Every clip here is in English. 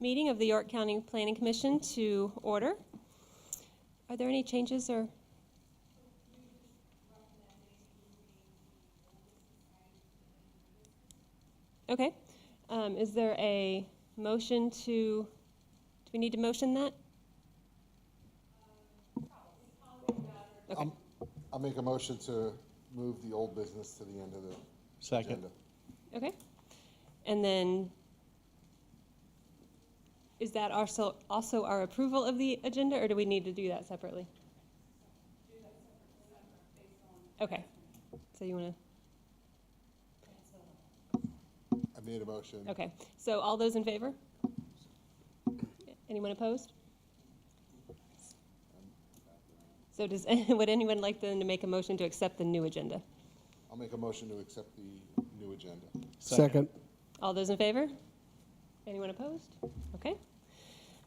meeting of the York County Planning Commission to order. Are there any changes or? Okay. Is there a motion do we need to motion that? Okay. I'll make a motion to move the old business to the end of the Second. agenda. Okay. And then, is that also our approval of the agenda, or do we need to do that separately? Okay. So you want I made a motion. to? Okay. So all those in favor? Anyone opposed? So would anyone like then to make a motion to accept the new agenda? I'll make a motion to accept the new agenda. Second. All those in favor? Anyone opposed? Okay.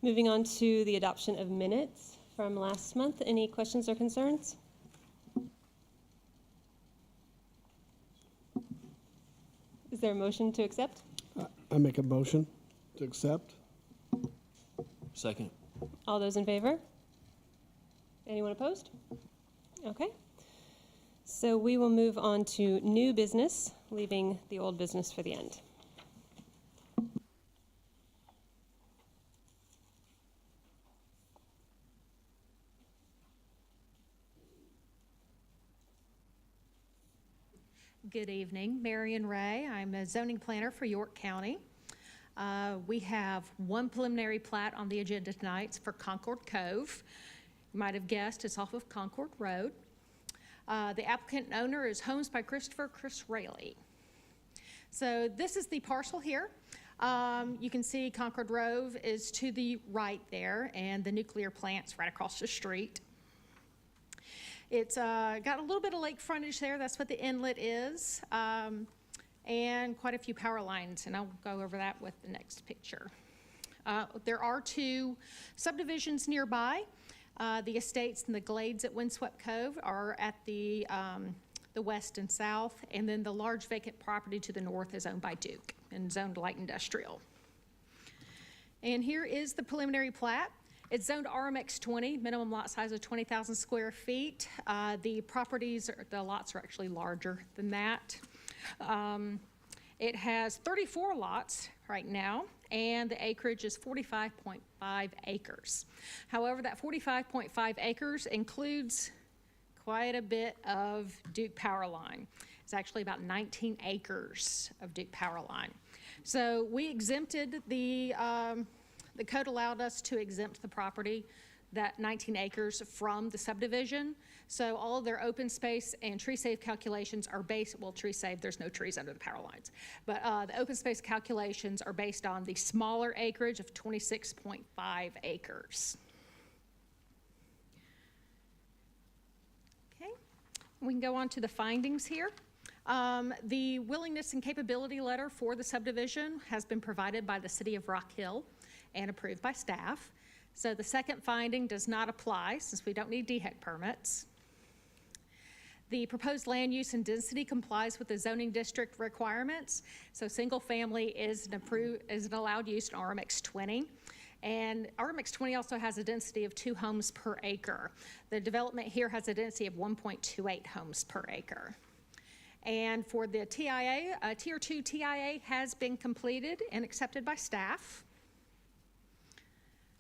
Moving on to the adoption of minutes from last month. Any questions or concerns? Is there a motion to accept? I make a motion to accept. Second. All those in favor? Anyone opposed? Okay. So we will move on to new business, leaving the old business for the end. Good evening, Marion Ray. I'm a zoning planner for York County. We have one preliminary plat on the agenda tonight. It's for Concord Cove. You might have guessed it's off of Concord Road. The applicant and owner is Homes by Christopher Chris Raley. So this is the parcel here. You can see Concord Road is to the right there, and the nuclear plant's right across the street. It's got a little bit of lake frontage there. That's what the inlet is, and quite a few power lines, and I'll go over that with the next picture. There are two subdivisions nearby. The estates and the glades at Windswept Cove are at the west and south, and then the large vacant property to the north is owned by Duke and zoned light industrial. And here is the preliminary plat. It's zoned RMX 20, minimum lot size of 20,000 square feet. The lots are actually larger than that. It has 34 lots right now, and the acreage is 45.5 acres. However, that 45.5 acres includes quite a bit of Duke power line. It's actually about 19 acres of Duke power line. So we exempted the code allowed us to exempt the property, that 19 acres, from the subdivision. So all of their open space and tree save calculations are based, well, tree save, there's no trees under the power lines, but the open space calculations are based on the smaller acreage of 26.5 acres. Okay, we can go on to the findings here. The willingness and capability letter for the subdivision has been provided by the City of Rock Hill and approved by staff. So the second finding does not apply since we don't need DHEC permits. The proposed land use and density complies with the zoning district requirements. So single family is an allowed use in RMX 20. And RMX 20 also has a density of 2 homes per acre. The development here has a density of 1.28 homes per acre. And for the TIA, Tier 2 TIA has been completed and accepted by staff.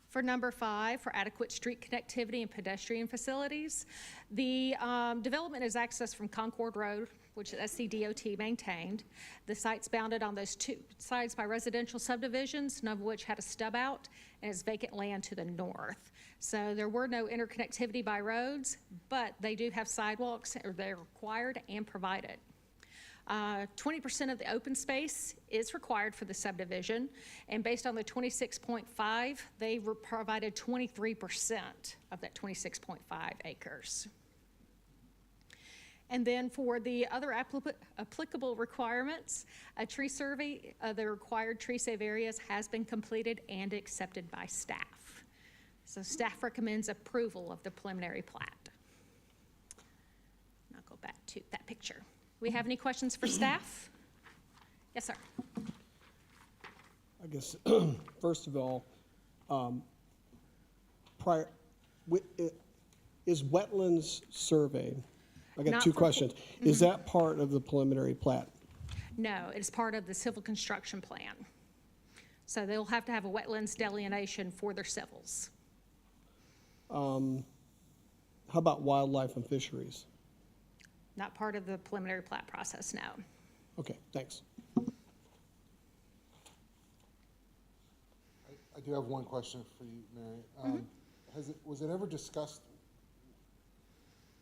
For number 5, for adequate street connectivity and pedestrian facilities, the development is accessed from Concord Road, which is SCDOT maintained. The site's bounded on those two sides by residential subdivisions, none of which had a stub out, and it's vacant land to the north. So there were no interconnectivity by roads, but they do have sidewalks, or they're required and provided. 20% of the open space is required for the subdivision, and based on the 26.5, they provided 23% of that 26.5 acres. And then for the other applicable requirements, a tree survey of the required tree save areas has been completed and accepted by staff. So staff recommends approval of the preliminary plat. I'll go back to that picture. We have any questions for staff? Yes, sir. I guess, first of all, prior, is wetlands survey, I got Not two for- questions. Is that part of the preliminary plat? No, it's part of the civil construction plan. So they'll have to have a wetlands delineation for their civils. How about wildlife and fisheries? Not part of the preliminary plat process, no. Okay, thanks. I do have one question for you, Mary. Was it ever discussed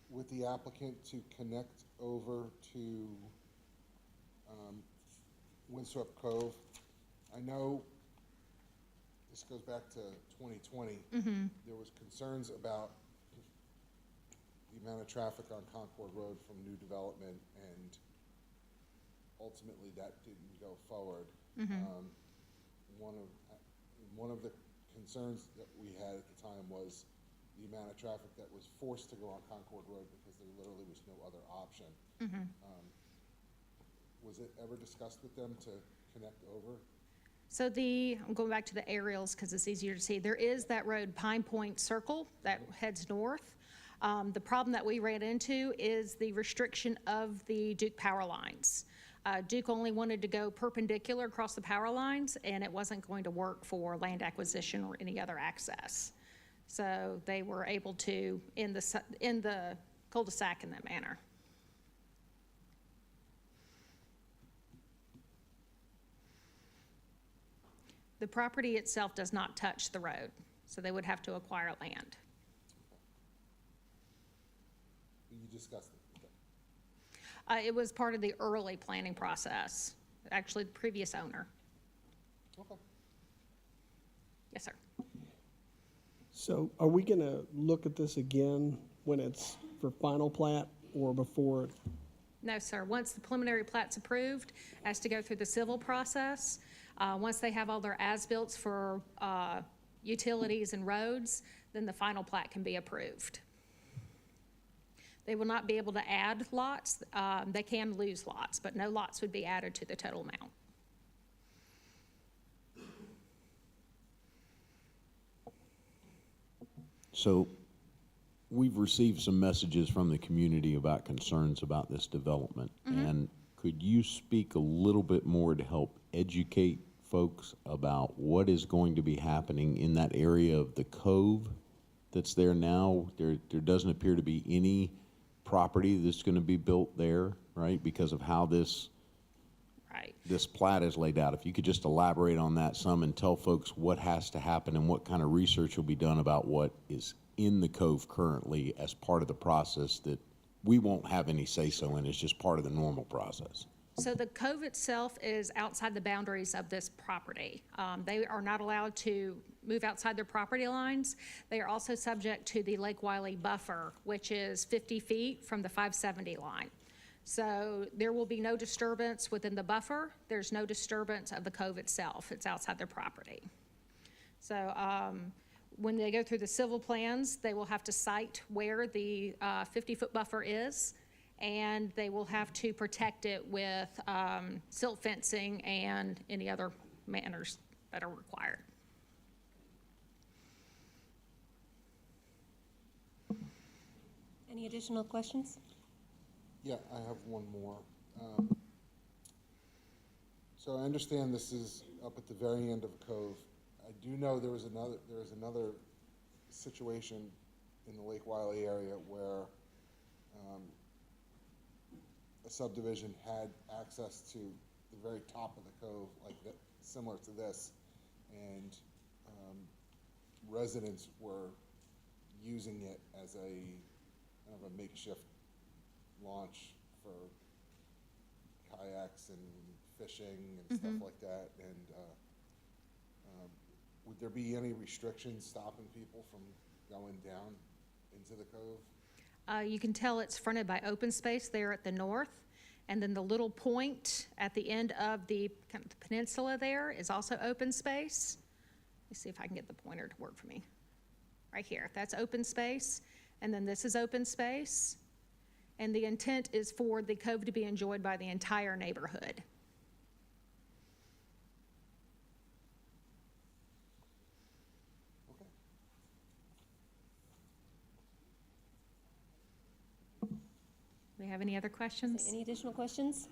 with the applicant to connect over to Winthrop Cove? I know this goes back to 2020. There was concerns about the amount of traffic on Concord Road from new development, and ultimately that didn't go forward. One of the concerns that we had at the time was the amount of traffic that was forced to go on Concord Road because there literally was no other option. Was it ever discussed with them to connect over? So I'm going back to the aerials because it's easier to see. There is that road, Pine Point Circle, that heads north. The problem that we ran into is the restriction of the Duke power lines. Duke only wanted to go perpendicular across the power lines, and it wasn't going to work for land acquisition or any other access. So they were able to end the cul-de-sac in that manner. The property itself does not touch the road, so they would have to acquire land. You discussed it. It was part of the early planning process, actually the previous owner. Okay. Yes, sir. So are we gonna look at this again when it's for final plat or before? No, sir. Once the preliminary plat's approved, it has to go through the civil process. Once they have all their as-bills for utilities and roads, then the final plat can be approved. They will not be able to add lots. They can lose lots, but no lots would be added to the total amount. So we've received some messages from the community about concerns about this development. And could you speak a little bit more to help educate folks about what is going to be happening in that area of the cove that's there now? There doesn't appear to be any property that's going to be built there, right? Because of how this Right. plat is laid out. If you could just elaborate on that some and tell folks what has to happen and what kind of research will be done about what is in the cove currently as part of the process that we won't have any say-so in. It's just part of the normal process. So the cove itself is outside the boundaries of this property. They are not allowed to move outside their property lines. They are also subject to the Lake Wiley buffer, which is 50 feet from the 570 line. So there will be no disturbance within the buffer. There's no disturbance of the cove itself. It's outside their property. So when they go through the civil plans, they will have to cite where the 50-foot buffer is, and they will have to protect it with silt fencing and any other manners that are required. Any additional questions? Yeah, I have one more. So I understand this is up at the very end of the cove. I do know there is another situation in the Lake Wiley area where a subdivision had access to the very top of the cove, like that, similar to this, and residents were using it as a kind of a makeshift launch for kayaks and fishing and stuff like that. And would there be any restrictions stopping people from going down into the cove? You can tell it's fronted by open space there at the north, and then the little point at the end of the kind of the peninsula there is also open space. Let me see if I can get the pointer to work for me. Right here, that's open space, and then this is open space. And the intent is for the cove to be enjoyed by the entire neighborhood. have any other questions? Any additional questions?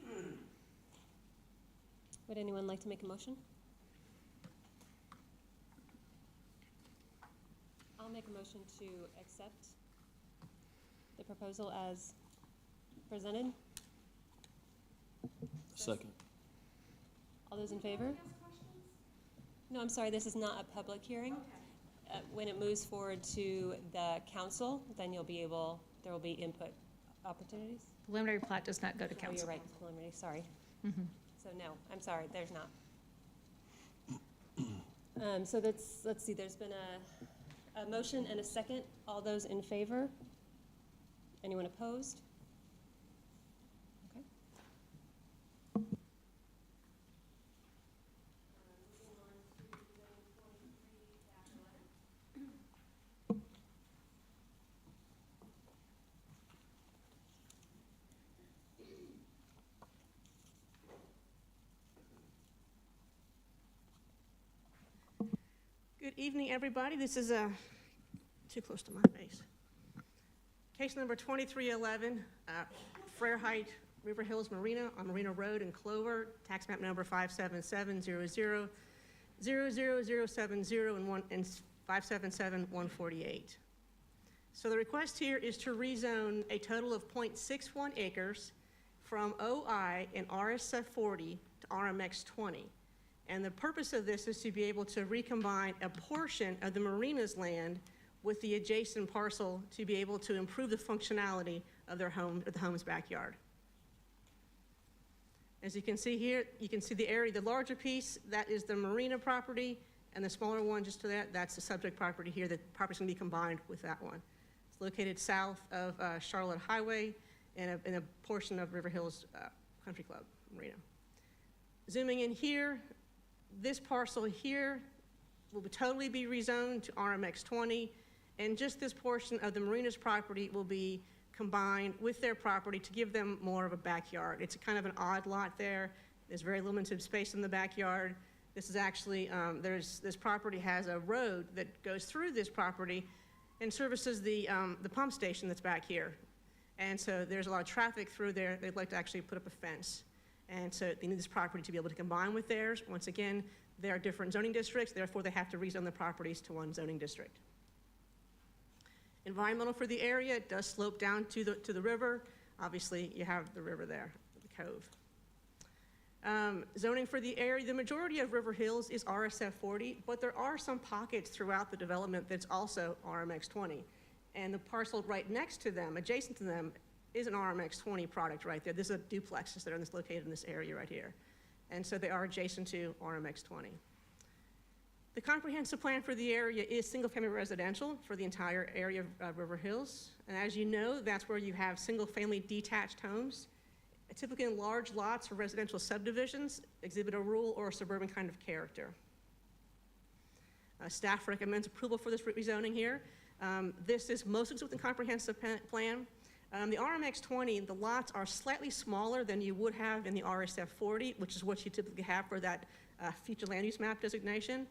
Would anyone like to make a motion? I'll make a motion to accept the proposal as presented. Second. All those in favor? No, I'm sorry, this is not a public hearing. When it moves forward to the council, then there will be input opportunities. Preliminary plat does not go to Oh, council. you're right, it's preliminary, sorry. So no, I'm sorry, there's not. So let's see, there's been a motion and a second. All those in favor? Anyone opposed? Okay. Good evening, everybody. This is too close to my face. Case number 2311, Frere Height River Hills Marina on Marina Road in Clover, tax map number 577000070 and 577148. So the request here is to rezone a total of 0.61 acres from OI and RSF 40 to RMX 20. And the purpose of this is to be able to recombine a portion of the marina's land with the adjacent parcel to be able to improve the functionality of their home, or the home's backyard. As you can see here, you can see the area, the larger piece, that is the marina property, and the smaller one just to that, that's the subject property here. The property's gonna be combined with that one. It's located south of Charlotte Highway in a portion of River Hills Country Club Marina. Zooming in here, this parcel here will totally be rezoned to RMX 20, and just this portion of the marina's property will be combined with their property to give them more of a backyard. It's kind of an odd lot there. There's very limited space in the backyard. This is actually, this property has a road that goes through this property and services the pump station that's back here. And so there's a lot of traffic through there. They'd like to actually put up a fence. And so they need this property to be able to combine with theirs. Once again, there are different zoning districts, therefore they have to rezone the properties to one zoning district. Environmental for the area, it does slope down to the river. Obviously, you have the river there, the cove. Zoning for the area, the majority of River Hills is RSF 40, but there are some pockets throughout the development that's also RMX 20. And the parcel right next to them, adjacent to them, is an RMX 20 product right there. This is a duplexes that are located in this area right here. And so they are adjacent to RMX 20. The comprehensive plan for the area is single-family residential for the entire area of River Hills. And as you know, that's where you have single-family detached homes. Typically in large lots or residential subdivisions, exhibit a rural or suburban kind of character. Staff recommends approval for this rezoning here. This is mostly within the comprehensive plan. The RMX 20, the lots are slightly smaller than you would have in the RSF 40, which is what you typically have for that future land use map designation.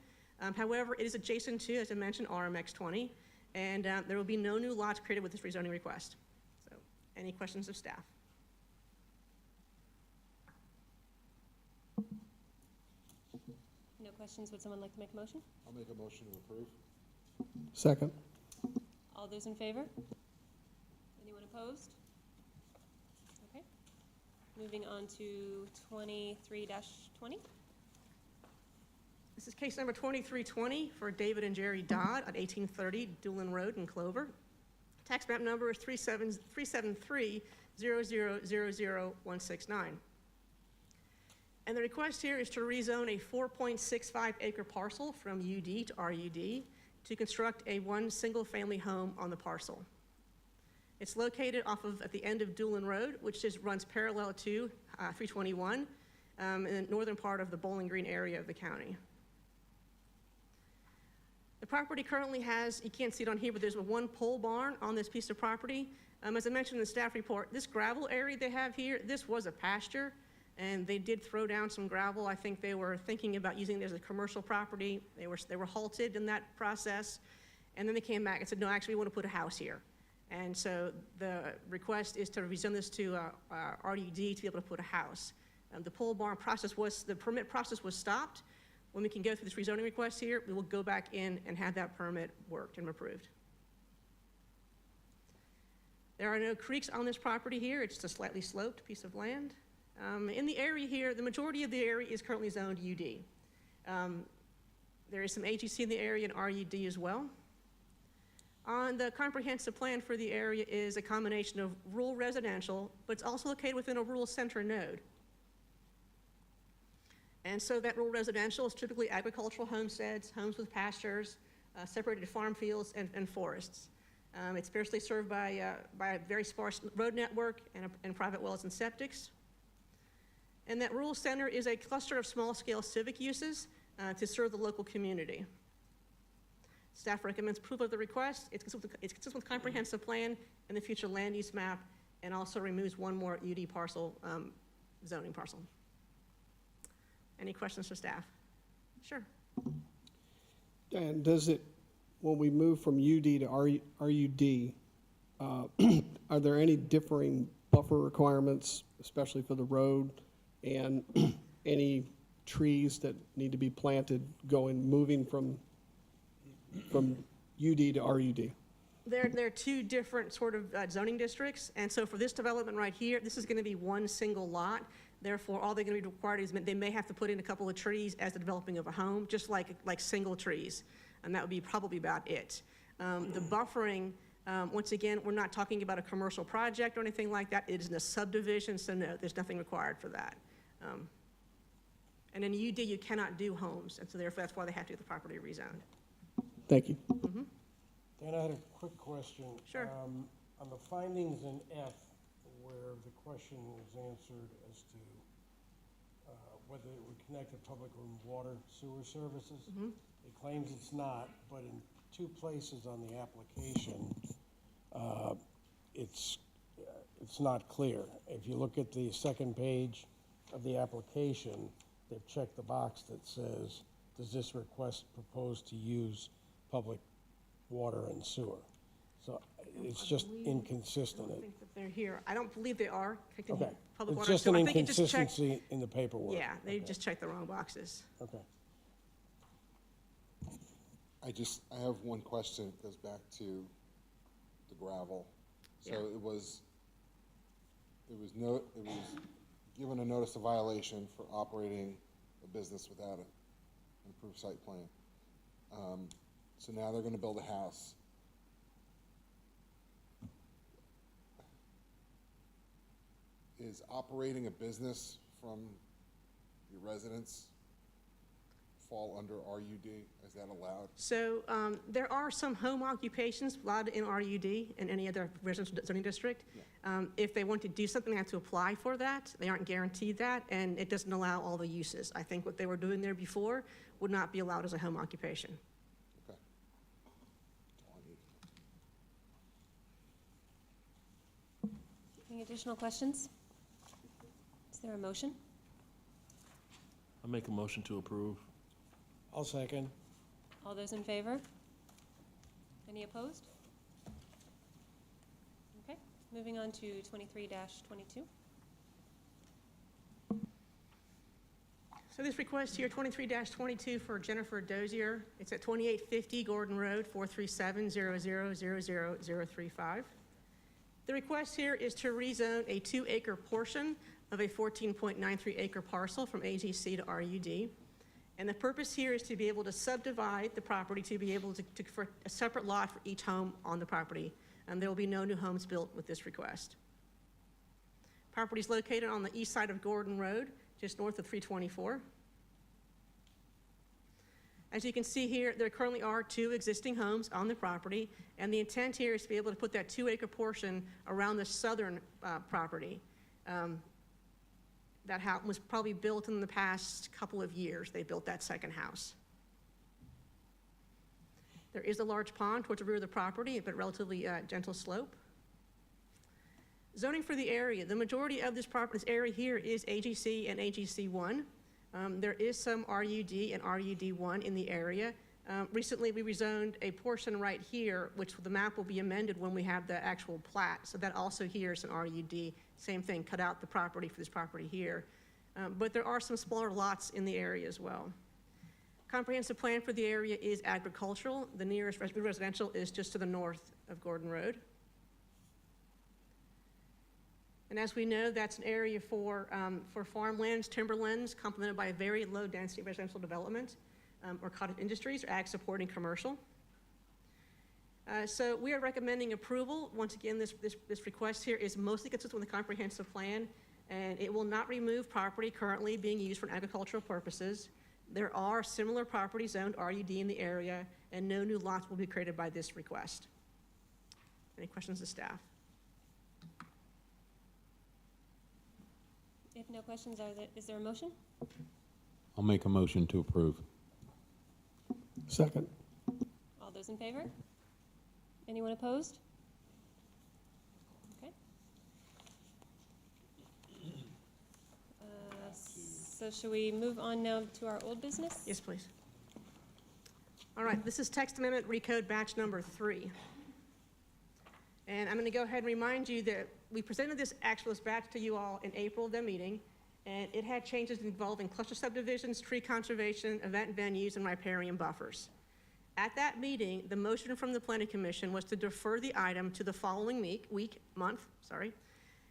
However, it is adjacent to, as I mentioned, RMX 20, and there will be no new lots created with this rezoning request. So, any questions of staff? No questions, would someone like to make a motion? I'll make a motion to approve. Second. All those in favor? Anyone opposed? Okay. Moving on to 23-20. This is case number 2320 for David and Jerry Dodd at 1830 Doolin Road in Clover. Tax map number is 37300000169. And the request here is to rezone a 4.65 acre parcel from UD to RUD to construct a one single-family home on the parcel. It's located at the end of Doolin Road, which just runs parallel to 321 in the northern part of the Bowling Green area of the county. The property currently has, you can't see it on here, but there's one pole barn on this piece of property. As I mentioned in the staff report, this gravel area they have here, this was a pasture, and they did throw down some gravel. I think they were thinking about using it as a commercial property. They were halted in that process, and then they came back and said, no, actually, we want to put a house here. And so the request is to rezone this to RUD to be able to put a house. The pole barn process was, the permit process was stopped. When we can go through this rezoning request here, we will go back in and have that permit worked and approved. There are no creeks on this property here. It's just a slightly sloped piece of land. In the area here, the majority of the area is currently zoned UD. There is some AGC in the area and RUD as well. On the comprehensive plan for the area is a combination of rural residential, but it's also located within a rural center node. And so that rural residential is typically agricultural homesteads, homes with pastures, separated farm fields and forests. It's sparsely served by a very sparse road network and private wells and septics. And that rural center is a cluster of small-scale civic uses to serve the local community. Staff recommends approval of the request. It's consistent with comprehensive plan and the future land use map, and also removes one more UD parcel, zoning parcel. Any questions for staff? Sure. And does it, when we move from UD to RUD, are there any differing buffer requirements, especially for the road, and any trees that need to be planted moving from UD to RUD? There are two different sort of zoning districts, and so for this development right here, this is going to be one single lot. Therefore, all they're going to be required is they may have to put in a couple of trees as the developing of a home, just like single trees, and that would be probably about it. The buffering, once again, we're not talking about a commercial project or anything like that. It is in a subdivision, so no, there's nothing required for that. And in UD, you cannot do homes, and so therefore that's why they have to get the property rezoned. Thank you. Dan, I had a quick question. Sure. On the findings in F, where the question was answered as to whether it would connect to public or water sewer services, it claims it's not, but in two places on the application, it's not clear. If you look at the second page of the application, they've checked the box that says, does this request propose to use public water and sewer? So it's just I inconsistent. don't think that they're here. I don't believe they are. Okay, Public it's water, just so an I think it just checked. inconsistency in the paperwork. Yeah, they Okay. just checked the wrong boxes. Okay. I have one question. It goes back to the gravel. So Yeah. it was given a notice of violation for operating a business without an approved site plan. So now they're gonna build a house. Is operating a business from your residence fall under RUD? Is that allowed? So there are some home occupations allowed in RUD and any other residential zoning district. If they want to do something, they have to apply for that. They aren't guaranteed that, and it doesn't allow all the uses. I think what they were doing there before would not be allowed as a home occupation. Okay. That's all I need. Any additional questions? Is there a motion? I make a motion to approve. I'll second. All those in favor? Any opposed? Okay, moving on to 23-22. So this request here, 23-22 for Jennifer Dozier. It's at 2850 Gordon Road, 437-000035. The request here is to rezone a 2-acre portion of a 14.93 acre parcel from AGC to RUD. And the purpose here is to be able to subdivide the property to be able to for a separate lot for each home on the property. And there will be no new homes built with this request. Property is located on the east side of Gordon Road, just north of 324. As you can see here, there currently are 2 existing homes on the property, and the intent here is to be able to put that 2-acre portion around the southern property. That house was probably built in the past couple of years. They built that second house. There is a large pond towards the rear of the property, but relatively gentle slope. Zoning for the area. The majority of this area here is AGC and AGC1. There is some RUD and RUD1 in the area. Recently, we rezoned a portion right here, which the map will be amended when we have the actual plat. So that also here is an RUD. Same thing, cut out the property for this property here. But there are some smaller lots in the area as well. Comprehensive plan for the area is agricultural. The nearest residential is just to the north of Gordon Road. And as we know, that's an area for farmlands, timberlands, complemented by a very low-density residential development, or cottage industries, or ag-supporting commercial. So we are recommending approval. Once again, this request here is mostly consistent with the comprehensive plan, and it will not remove property currently being used for agricultural purposes. There are similar properties zoned RUD in the area, and no new lots will be created by this request. Any questions of staff? If no questions, is there a motion? I'll make a motion to approve. Second. All those in favor? Anyone opposed? Okay. So should we move on now to our old business? Yes, please. All right, this is text amendment recode batch number 3. And I'm going to go ahead and remind you that we presented this batch to you all in April of the meeting, and it had changes involving cluster subdivisions, tree conservation, event venues, and riparian buffers. At that meeting, the motion from the Planning Commission was to defer the item to the following month,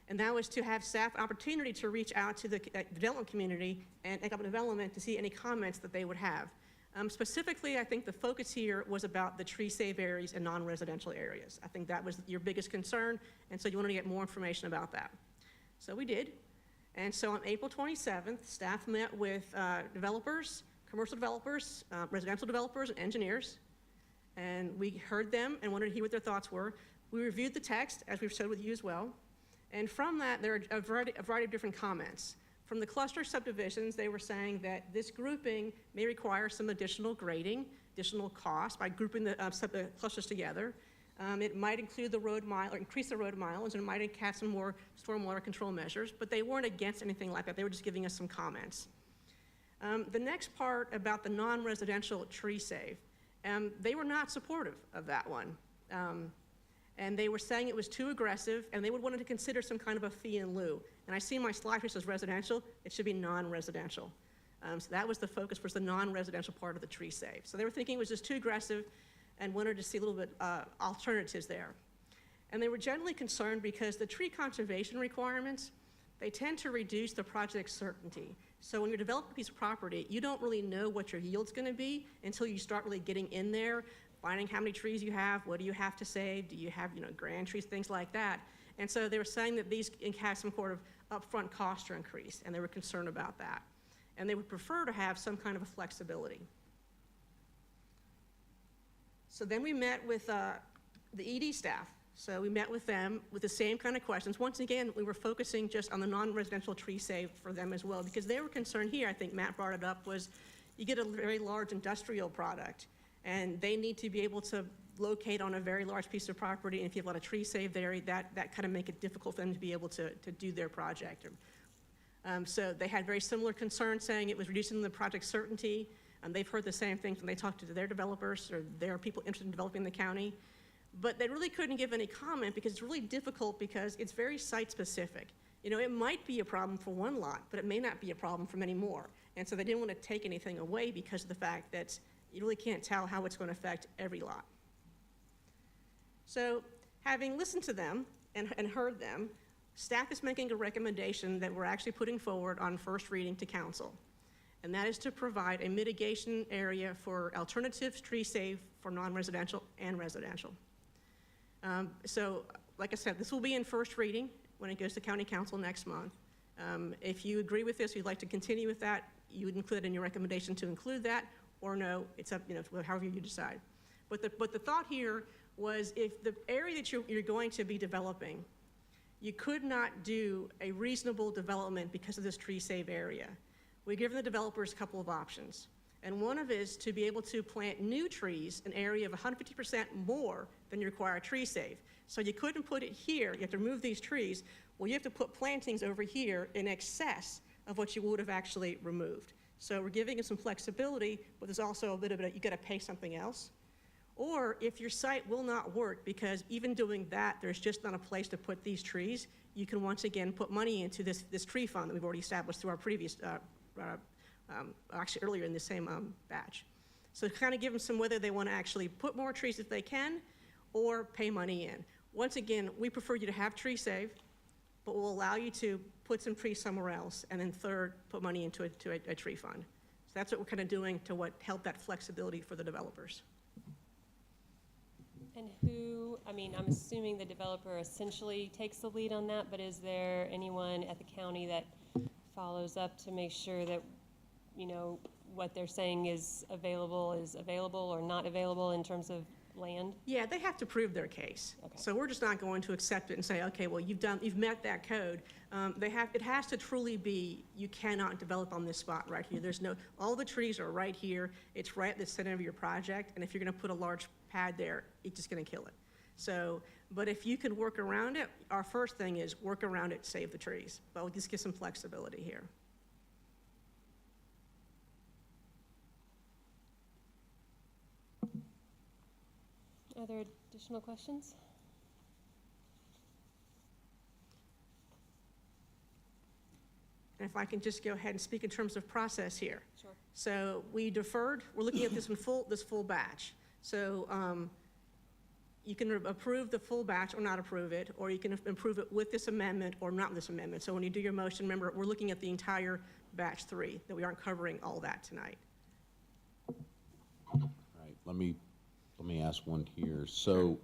and that was to have staff opportunity to reach out to the development community and economic development to see any comments that they would have. Specifically, I think the focus here was about the tree save areas and non-residential areas. I think that was your biggest concern, and so you wanted to get more information about that. So we did. And so on April 27th, staff met with developers, commercial developers, residential developers, and engineers. And we heard them and wanted to hear what their thoughts were. We reviewed the text, as we've showed with you as well. And from that, there are a variety of different comments. From the cluster subdivisions, they were saying that this grouping may require some additional grading, additional cost by grouping the clusters together. It might include the road mile, or increase the road mileage, and it might have some more stormwater control measures, but they weren't against anything like that. They were just giving us some comments. The next part about the non-residential tree save, they were not supportive of that one. And they were saying it was too aggressive, and they would want to consider some kind of a fee in lieu. And I see my slide here says residential. It should be non-residential. So that was the focus, was the non-residential part of the tree save. So they were thinking it was just too aggressive and wanted to see a little bit alternatives there. And they were generally concerned because the tree conservation requirements, they tend to reduce the project certainty. So when you're developing a piece of property, you don't really know what your yield's going to be until you start really getting in there, finding how many trees you have, what do you have to save, do you have, grand trees, things like that. And so they were saying that these have some sort of upfront cost or increase, and they were concerned about that. And they would prefer to have some kind of a flexibility. So then we met with the ED staff. So we met with them with the same kind of questions. Once again, we were focusing just on the non-residential tree save for them as well, because they were concerned here, I think Matt brought it up, was you get a very large industrial product, and they need to be able to locate on a very large piece of property, and if you have a lot of tree saved area, that kind of make it difficult for them to be able to do their project. So they had very similar concerns, saying it was reducing the project certainty, and they've heard the same things when they talk to their developers or their people interested in developing the county. But they really couldn't give any comment because it's really difficult because it's very site-specific. It might be a problem for one lot, but it may not be a problem for many more. And so they didn't want to take anything away because of the fact that you really can't tell how it's going to affect every lot. So having listened to them and heard them, staff is making a recommendation that we're actually putting forward on first reading to council. And that is to provide a mitigation area for alternative tree save for non-residential and residential. So, like I said, this will be in first reading when it goes to county council next month. If you agree with this, you'd like to continue with that, you would include in your recommendation to include that, or no, it's up, however you decide. But the thought here was if the area that you're going to be developing, you could not do a reasonable development because of this tree save area. We've given the developers a couple of options. And one of it is to be able to plant new trees, an area of 150% more than you require a tree save. So you couldn't put it here, you have to remove these trees. Well, you have to put plantings over here in excess of what you would have actually removed. So we're giving it some flexibility, but there's also a bit of you gotta pay something else. Or if your site will not work, because even doing that, there's just not a place to put these trees, you can once again put money into this tree fund that we've already established through our previous, actually earlier in the same batch. So kind of give them some, whether they want to actually put more trees if they can, or pay money in. Once again, we prefer you to have tree save, but we'll allow you to put some trees somewhere else, and then third, put money into a tree fund. So that's what we're kind of doing to help that flexibility for the developers. And who, I mean, I'm assuming the developer essentially takes the lead on that, but is there anyone at the county that follows up to make sure that, you know, what they're saying is available or not available in terms of land? Yeah, they have to prove their case. Okay. So we're just not going to accept it and say, okay, well, you've met that code. It has to truly be, you cannot develop on this spot right here. All the trees are right here. It's right at the center of your project, and if you're gonna put a large pad there, it's just gonna kill it. So, but if you can work around it, our first thing is work around it, save the trees. But we'll just get some flexibility here. Are there additional questions? And if I can just go ahead and speak in terms of process here. Sure. So we deferred, we're looking at this full batch. So you can approve the full batch or not approve it, or you can approve it with this amendment or not with this amendment. So when you do your motion, remember, we're looking at the entire batch 3, that we aren't covering all that tonight. All right, let me ask one here. So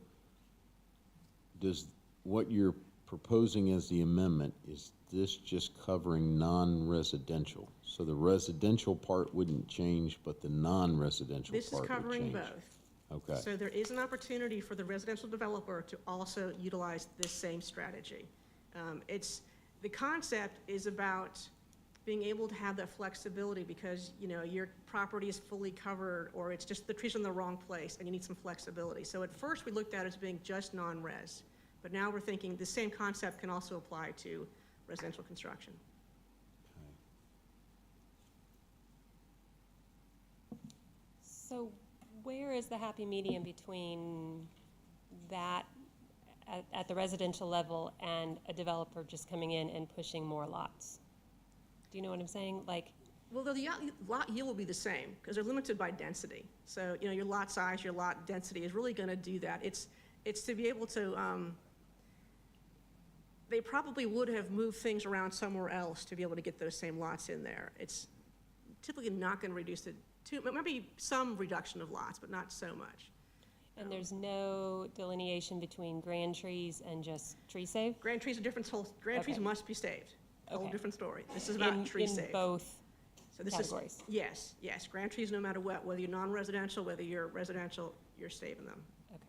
does what you're proposing as the amendment, is this just covering non-residential? So the residential part wouldn't change, but the non-residential This is part would covering change? both. Okay. So there is an opportunity for the residential developer to also utilize this same strategy. The concept is about being able to have that flexibility because, you know, your property is fully covered or it's just the trees are in the wrong place and you need some flexibility. So at first we looked at it as being just non-res, but now we're thinking the same concept can also apply to residential construction. So where is the happy medium between that at the residential level and a developer just coming in and pushing more lots? Do you know what I'm saying? Like, Well, the lot yield will be the same because they're limited by density. So, you know, your lot size, your lot density is really going to do that. It's to be able to, they probably would have moved things around somewhere else to be able to get those same lots in there. It's typically not going to reduce it to, maybe some reduction of lots, but not so much. and there's no delineation between grand trees and just tree save? Grand trees are different, grand trees Okay. must be saved. A whole Okay. different story. This is about tree In save. both So this categories? is, yes. Grand trees, no matter what, whether you're non-residential, whether you're residential, you're saving them. Okay.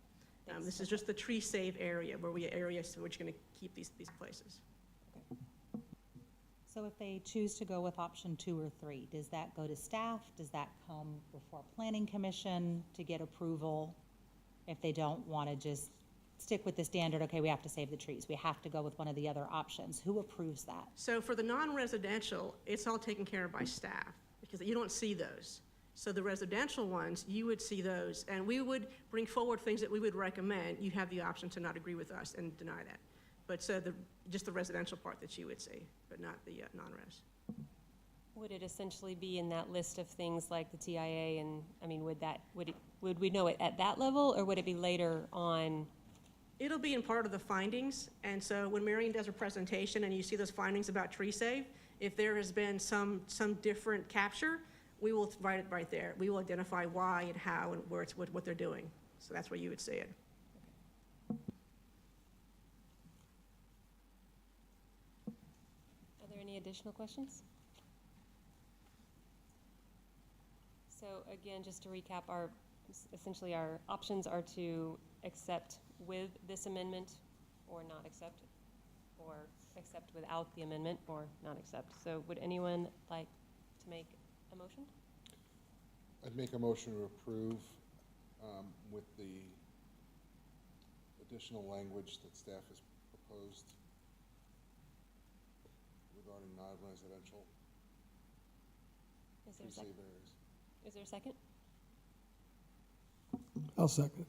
Thanks. This is just the tree save area, where areas which are gonna keep these places. So if they choose to go with option 2 or 3, does that go to staff? Does that come before planning commission to get approval? If they don't want to just stick with the standard, okay, we have to save the trees, we have to go with one of the other options, who approves that? So for the non-residential, it's all taken care of by staff, because you don't see those. So the residential ones, you would see those, and we would bring forward things that we would recommend. You have the option to not agree with us and deny that. But so just the residential part that you would see, but not the non-res. Would it essentially be in that list of things like the TIA and, I mean, would we know it at that level, or would it be later on? It'll be in part of the findings, and so when Marion does her presentation and you see those findings about tree save, if there has been some different capture, we will write it right there. We will identify why and how and where it's what they're doing. So that's where you would see it. Are there any additional questions? So again, just to recap, essentially our options are to accept with this amendment or not accept, or accept without the amendment or not accept. So would anyone like to make a motion? I'd make a motion to approve with the additional language that staff has proposed regarding non-residential. Is there a tree second? save areas. Is there a second? I'll second.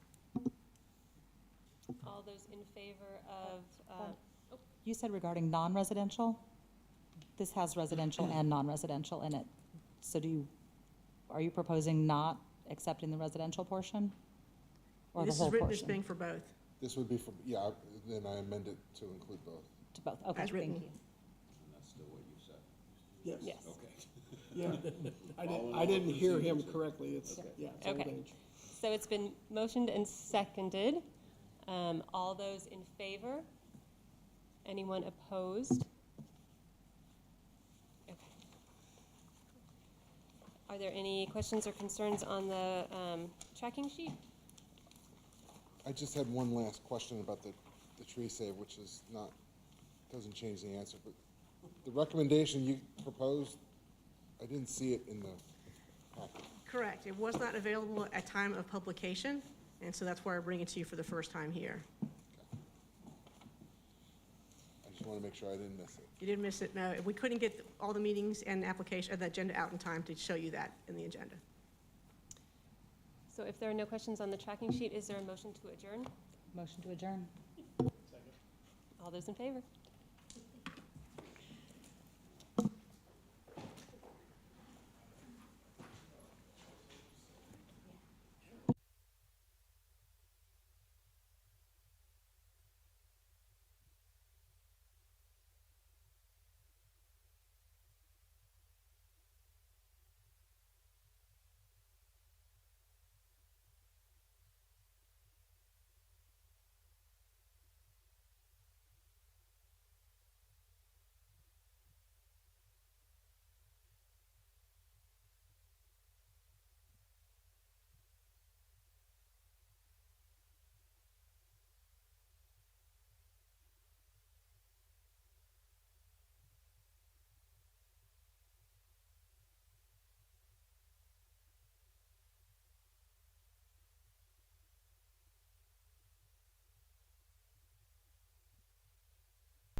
All those in favor of, You said regarding non-residential? This has residential and non-residential in it. So are you proposing not accepting the residential portion? Or the This whole is written as portion? being for both. This would be for, yeah, then I amend it to include both. To both, okay, As thank written. you. Yes. yes. Yeah, I didn't hear him correctly, it's, yeah, it's old Okay. age. So it's been motioned and seconded. All those in favor? Anyone opposed? Okay. Are there any questions or concerns on the tracking sheet? I just had one last question about the tree save, which is not, doesn't change the answer, but the recommendation you proposed, I didn't see it in the packet. Correct. It was not available at time of publication, and so that's why I bring it to you for the first time here. I just want to make sure I didn't miss it. You didn't miss it, no. We couldn't get all the meetings and application, the agenda out in time to show you that in the agenda. So if there are no questions on the tracking sheet, is there a motion to adjourn? Motion to adjourn. All those in favor?